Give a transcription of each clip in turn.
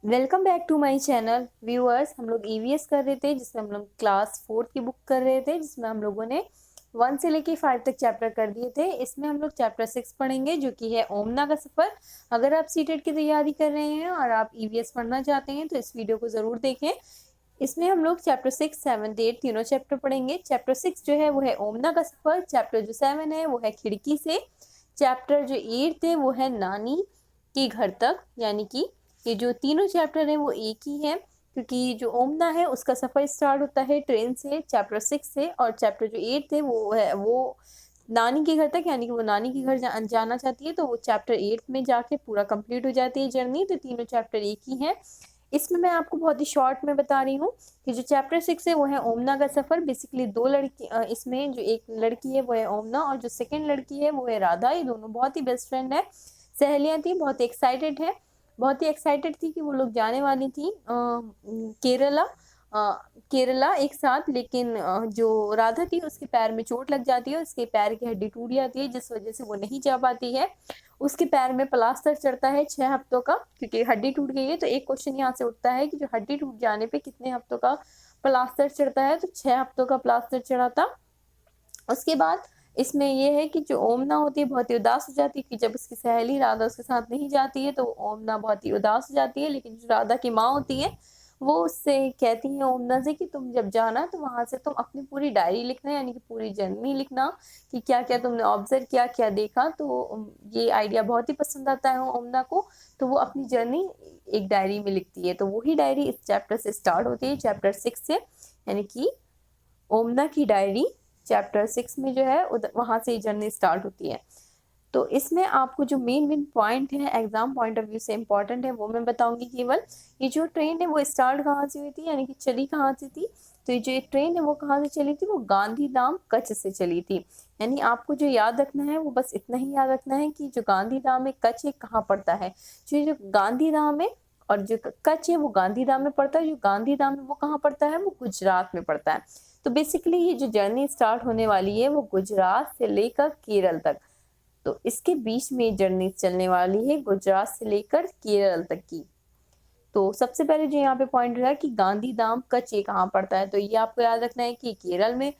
Welcome back to my channel viewers. हम लोग EVS कर रहे थे जिसमें हम लोग क्लास 4 की बुक कर रहे थे, जिसमें हम लोगों ने 1 से लेके 5 तक चैप्टर कर दिए थे। इसमें हम लोग चैप्टर 6 पढ़ेंगे जो कि है ओमना का सफ़र। अगर आप सीटेट की तैयारी कर रहे हैं और आप ईवीएस पढ़ना चाहते हैं तो इस वीडियो को ज़रूर देखें। इसमें हम लोग चैप्टर 6, 7, 8 तीनों चैप्टर पढ़ेंगे। चैप्टर 6 जो है वो है ओमना का सफ़र। चैप्टर जो 7 है वो है खिड़की से। चैप्टर जो 8 है वो है नानी के घर तक। यानी कि ये जो तीनों चैप्टर हैं वो एक ही है, क्योंकि जो ओमना है उसका सफ़र स्टार्ट होता है ट्रेन से चैप्टर 6 से, और चैप्टर जो 8 है वो नानी के घर तक, यानी कि वो नानी के घर जाना चाहती है, तो वो चैप्टर 8 में जाके पूरा कंप्लीट हो जाती है जर्नी। तो तीनों चैप्टर एक ही हैं। इसमें मैं आपको बहुत ही शॉर्ट में बता रही हूँ कि जो चैप्टर 6 है वो है ओमना का सफ़र। बेसिकली दो लड़की, इसमें जो एक लड़की है वो है ओमना और जो सेकेंड लड़की है वो है राधा। ये दोनों बहुत ही बेस्ट फ्रेंड है, सहेलियाँ थी, बहुत एक्साइटेड है, बहुत ही एक्साइटेड थी कि वो लोग जाने वाली थी केरला। केरला एक साथ। लेकिन जो राधा थी उसके पैर में चोट लग जाती है, उसके पैर की हड्डी टूट जाती है, जिस वजह से वो नहीं जा पाती है। उसके पैर में प्लास्टर चढ़ता है 6 हफ्तों का, क्योंकि हड्डी टूट गई है। तो एक क्वेश्चन यहाँ से उठता है कि जो हड्डी टूट जाने पे कितने हफ्तों का प्लास्टर चढ़ता है, तो 6 हफ्तों का प्लास्टर चढ़ा था। उसके बाद इसमें ये है कि जो ओमना होती है बहुत ही उदास हो जाती है कि जब उसकी सहेली राधा उसके साथ नहीं जाती है, तो ओमना बहुत ही उदास हो जाती है। लेकिन जो राधा की माँ होती है वो उससे कहती है ओमना से कि तुम जब जाना तो वहां से तुम अपनी पूरी डायरी लिखना, यानी कि पूरी जर्नी लिखना कि क्या क्या तुमने ऑब्जर्व किया, क्या देखा। तो ये आइडिया बहुत ही पसंद आता है ओमना को, तो वो अपनी जर्नी एक डायरी में लिखती है। तो वही डायरी इस चैप्टर से स्टार्ट होती है, चैप्टर 6 से, यानी कि ओमना की डायरी चैप्टर 6 में जो है वहां से जर्नी स्टार्ट होती है। तो इसमें आपको जो मेन पॉइंट है एग्जाम पॉइंट ऑफ व्यू से इम्पोर्टेंट है वो मैं बताऊंगी केवल। ये जो ट्रेन है वो स्टार्ट कहाँ से हुई थी, यानी कि चली कहाँ से थी। तो ये जो ट्रेन है वो कहाँ से चली थी, वो गांधीधाम कच्छ से चली थी। यानी आपको जो याद रखना है वो बस इतना ही याद रखना है कि जो गांधीधाम है कच्छ है कहाँ पड़ता है। जो गांधीधाम है और जो कच्छ है वो गांधीधाम में पड़ता है। जो गांधीधाम है वो कहाँ पड़ता है, वो गुजरात में पड़ता है। तो बेसिकली ये जो जर्नी स्टार्ट होने वाली है वो गुजरात से लेकर केरल तक, तो इसके बीच में जर्नी चलने वाली है गुजरात से लेकर केरल तक की। तो सबसे पहले जो यहाँ पे पॉइंट रहा कि गांधीधाम कच्छ ये कहाँ पड़ता है, तो ये आपको याद रखना है कि केरल में,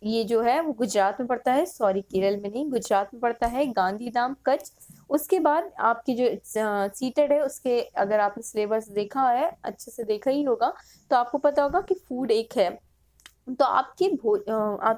ये जो है वो गुजरात में पड़ता है, सॉरी केरल में नहीं गुजरात में पड़ता है गांधीधाम कच्छ। उसके बाद आपकी जो सीटेड है उसके, अगर आपने सिलेबस देखा है अच्छे से देखा ही होगा, तो आपको पता होगा कि फूड एक है। तो तो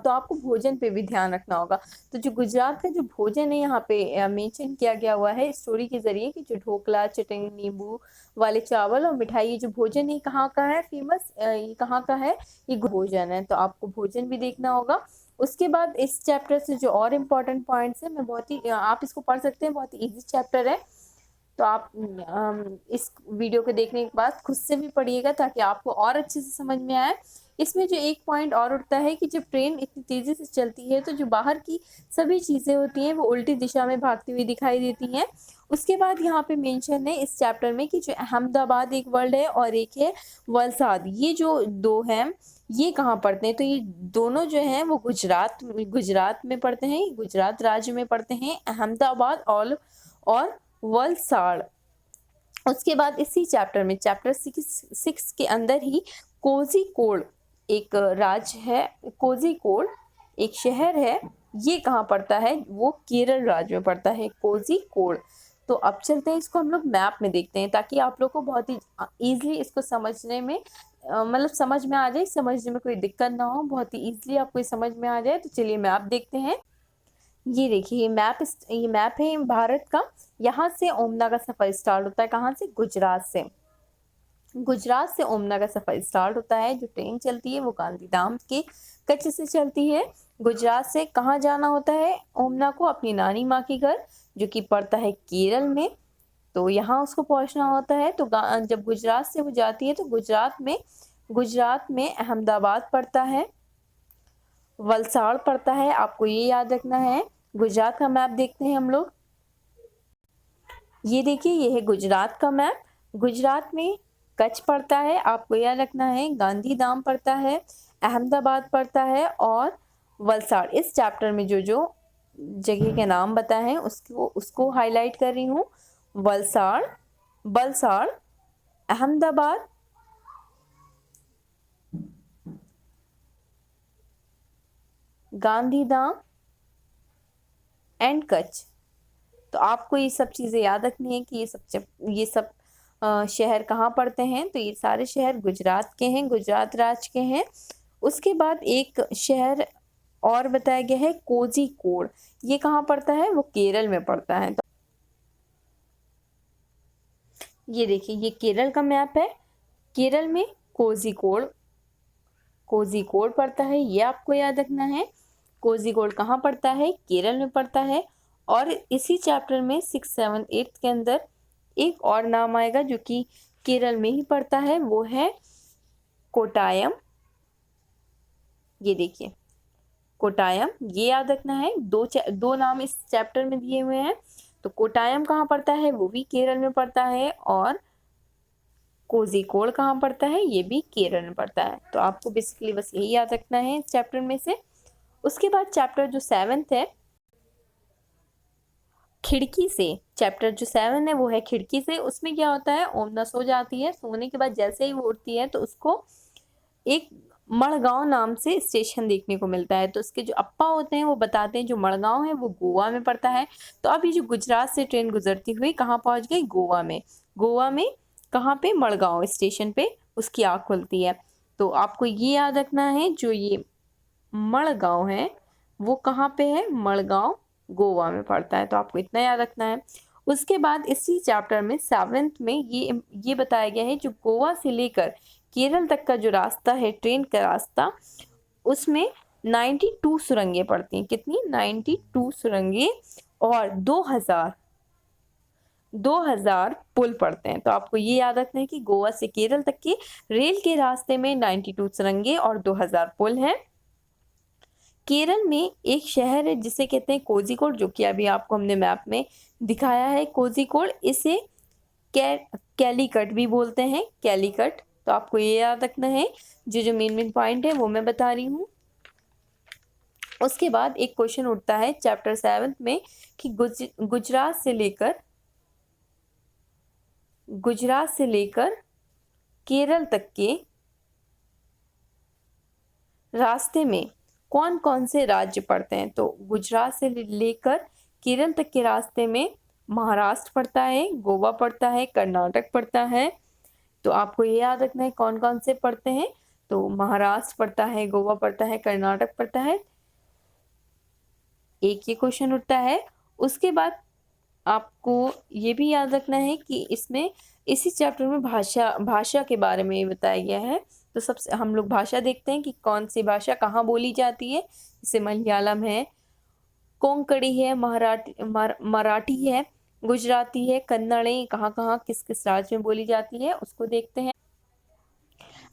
आपको भोजन पे भी ध्यान रखना होगा। तो जो गुजरात का जो भोजन है यहाँ पे मेंशन किया गया हुआ है स्टोरी के जरिए कि जो ढोकला, चटनी, नींबू वाले चावल और मिठाई, ये जो भोजन है कहाँ का है फेमस, ये कहाँ का है, ये भोजन है। तो आपको भोजन भी देखना होगा। उसके बाद इस चैप्टर से जो और इम्पोर्टेंट पॉइंट्स है, मैं बहुत ही, आप इसको पढ़ सकते हैं, बहुत ही ईजी चैप्टर है। तो आप इस वीडियो को देखने के बाद खुद से भी पढ़िएगा ताकि आपको और अच्छे से समझ में आए। इसमें जो एक पॉइंट और उठता है कि जब ट्रेन इतनी तेजी से चलती है तो जो बाहर की सभी चीजें होती हैं वो उल्टी दिशा में भागती हुई दिखाई देती हैं। उसके बाद यहाँ पे मेंशन है इस चैप्टर में कि जो अहमदाबाद एक वर्ड है और एक है वलसाद, ये जो दो हैं ये कहाँ पड़ते हैं, तो ये दोनों जो हैं वो गुजरात में पड़ते हैं, गुजरात राज्य में पड़ते हैं, अहमदाबाद और वलसाड़। उसके बाद इसी चैप्टर में चैप्टर 6 के अंदर ही कोझिकोड एक राज्य है, कोझिकोड एक शहर है, ये कहाँ पड़ता है, वो केरल राज्य में पड़ता है कोझिकोड। तो अब चलते हैं इसको हम लोग मैप में देखते हैं ताकि आप लोग को बहुत ही ईजिली इसको समझने में, मतलब समझ में आ जाए, समझने में कोई दिक्कत ना हो, बहुत ही ईजिली आपको ये समझ में आ जाए। तो चलिए मैप देखते हैं। ये देखिए ये मैप है भारत का। यहाँ से ओमना का सफर स्टार्ट होता है, कहाँ से, गुजरात से। गुजरात से ओमना का सफर स्टार्ट होता है। जो ट्रेन चलती है वो गांधीधाम के कच्छ से चलती है। गुजरात से कहाँ जाना होता है ओमना को, अपनी नानी माँ के घर, जो कि पड़ता है केरल में। तो यहाँ उसको पहुंचना होता है। तो जब गुजरात से वो जाती है तो गुजरात में अहमदाबाद पड़ता है, वलसाड़ पड़ता है, आपको ये याद रखना है। गुजरात का मैप देखते हैं हम लोग। ये देखिए ये है गुजरात का मैप। गुजरात में कच्छ पड़ता है, आपको याद रखना है, गांधीधाम पड़ता है, अहमदाबाद पड़ता है और वलसाड़। इस चैप्टर में जो जो जगह के नाम बताए हैं उसको हाईलाइट कर रही हूँ। वलसाड़, बलसाड़, अहमदाबाद, गांधीधाम एंड कच्छ। तो आपको ये सब चीज़ें याद रखनी है कि ये सब शहर कहाँ पड़ते हैं। तो ये सारे शहर गुजरात के हैं, गुजरात राज्य के हैं। उसके बाद एक शहर और बताया गया है कोझिकोड। ये कहाँ पड़ता है? वो केरल में पड़ता है। तो ये देखिए, ये केरल का मैप है। केरल में कोझिकोड पड़ता है, ये आपको याद रखना है। कोझिकोड कहाँ पड़ता है? केरल में पड़ता है। और इसी चैप्टर में 6, 7, 8 के अंदर एक और नाम आएगा जो कि केरल में ही पड़ता है, वो है कोटायम। ये देखिए कोटायम, ये याद रखना है। दो नाम इस चैप्टर में दिए हुए हैं। तो कोटायम कहाँ पड़ता है? वो भी केरल में पड़ता है। और कोझिकोड कहाँ पड़ता है? ये भी केरल में पड़ता है। तो आपको बेसिकली बस यही याद रखना है इस चैप्टर में से। उसके बाद चैप्टर जो 7 है, खिड़की से। चैप्टर जो 7 है वो है खिड़की से। उसमें क्या होता है, ओमना सो जाती है, सोने के बाद जैसे ही वो उठती है तो उसको एक मड़गांव नाम से स्टेशन देखने को मिलता है। तो उसके जो अप्पा होते हैं वो बताते हैं जो मड़गांव है वो गोवा में पड़ता है। तो अब ये जो गुजरात से ट्रेन गुजरती हुई कहाँ पहुंच गई? गोवा में। गोवा में कहाँ पे? मड़गांव स्टेशन पे उसकी आँख खुलती है। तो आपको ये याद रखना है, जो ये मड़गांव है वो कहाँ पे है? मड़गांव गोवा में पड़ता है। तो आपको इतना याद रखना है। उसके बाद इसी चैप्टर में 7th में ये बताया गया है जो गोवा से लेकर केरल तक का जो रास्ता है, ट्रेन का रास्ता, उसमें 92 सुरंगें पड़ती हैं। कितनी? 92 सुरंगें और 2000 पुल पड़ते हैं। तो आपको ये याद रखना है कि गोवा से केरल तक के रेल के रास्ते में 92 सुरंगें और 2000 पुल हैं। केरल में एक शहर है जिसे कहते हैं कोझिकोड, जो कि अभी आपको हमने मैप में दिखाया है। कोझिकोड, इसे कैलीकट भी बोलते हैं, कैलीकट। तो आपको ये याद रखना है। जो मेन पॉइंट है वो मैं बता रही हूँ। उसके बाद एक क्वेश्चन उठता है चैप्टर 7 में कि गुजरात से लेकर केरल तक के रास्ते में कौन कौन से राज्य पड़ते हैं। तो गुजरात से लेकर केरल तक के रास्ते में महाराष्ट्र पड़ता है, गोवा पड़ता है, कर्नाटक पड़ता है। तो आपको ये याद रखना है कौन कौन से पड़ते हैं। तो महाराष्ट्र पड़ता है, गोवा पड़ता है, कर्नाटक पड़ता है। एक ये क्वेश्चन उठता है। उसके बाद आपको ये भी याद रखना है कि इसमें इसी चैप्टर में भाषा के बारे में बताया गया है। तो सबसे हम लोग भाषा देखते हैं कि कौन सी भाषा कहाँ बोली जाती है। जैसे मलयालम है, कोंकणी है, मराठी है, गुजराती है, कन्नड़, कहाँ कहाँ किस किस राज्य में बोली जाती है उसको देखते हैं।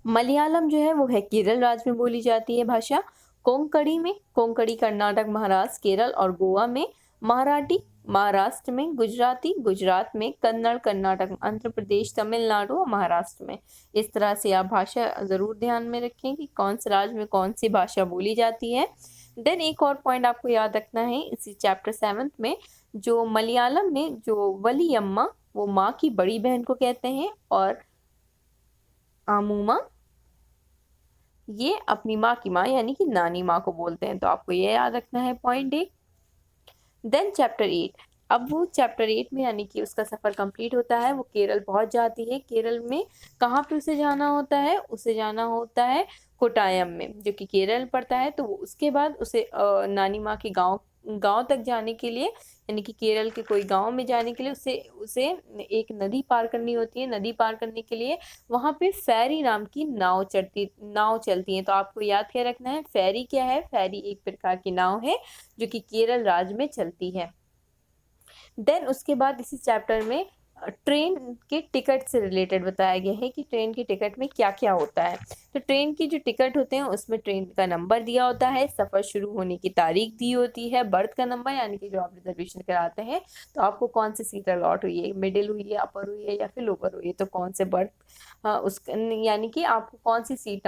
मलयालम जो है वो है केरल राज्य में बोली जाती है भाषा। कोंकणी कर्नाटक, महाराष्ट्र, केरल और गोवा में। मराठी महाराष्ट्र में, गुजराती गुजरात में, कन्नड़ कर्नाटक, आंध्र प्रदेश, तमिलनाडु और महाराष्ट्र में। इस तरह से आप भाषा जरूर ध्यान में रखें कि कौन से राज्य में कौन सी भाषा बोली जाती है। देन एक और पॉइंट आपको याद रखना है इसी चैप्टर 7 में, जो मलयालम में जो वलियम्मा, वो माँ की बड़ी बहन को कहते हैं, और आमूमा ये अपनी माँ की माँ यानी कि नानी माँ को बोलते हैं। तो आपको ये याद रखना है पॉइंट 1। देन चैप्टर 8, अब वो चैप्टर 8 में यानी कि उसका सफ़र कंप्लीट होता है, वो केरल पहुंच जाती है। केरल में कहाँ पे उसे जाना होता है? उसे जाना होता है कोटायम में, जो कि केरल पड़ता है। तो उसके बाद उसे नानी माँ के गांव तक जाने के लिए, यानी कि केरल के कोई गांव में जाने के लिए उसे एक नदी पार करनी होती है। नदी पार करने के लिए वहां पे फेरी नाम की नाव चलती है। तो आपको याद क्या रखना है, फेरी क्या है? फेरी एक प्रकार की नाव है जो कि केरल राज्य में चलती है। देन उसके बाद इसी चैप्टर में ट्रेन के टिकट से रिलेटेड बताया गया है कि ट्रेन की टिकट में क्या क्या होता है। तो ट्रेन की जो टिकट होते हैं उसमें ट्रेन का नंबर दिया होता है, सफ़र शुरू होने की तारीख दी होती है, बर्थ का नंबर यानी कि जो आप रिजर्वेशन कराते हैं तो आपको कौन सी सीट अलॉट हुई है, मिडिल हुई है, अपर हुई है या फिर लोअर हुई है, तो कौन से बर्थ उस यानी कि आपको कौन सी सीट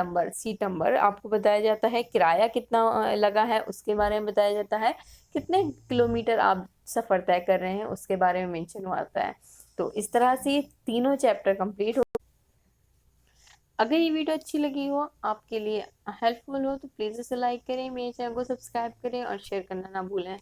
नंबर आपको बताया जाता है। किराया कितना लगा है उसके बारे में बताया जाता है। कितने किलोमीटर आप सफ़र तय कर रहे हैं उसके बारे में मेंशन होता है। तो इस तरह से तीनों चैप्टर कंप्लीट हो। अगर ये वीडियो अच्छी लगी हो, आपके लिए हेल्पफुल हो, तो प्लीज़ इसे लाइक करें, मेरे चैनल को सब्सक्राइब करें और शेयर करना ना भूलें।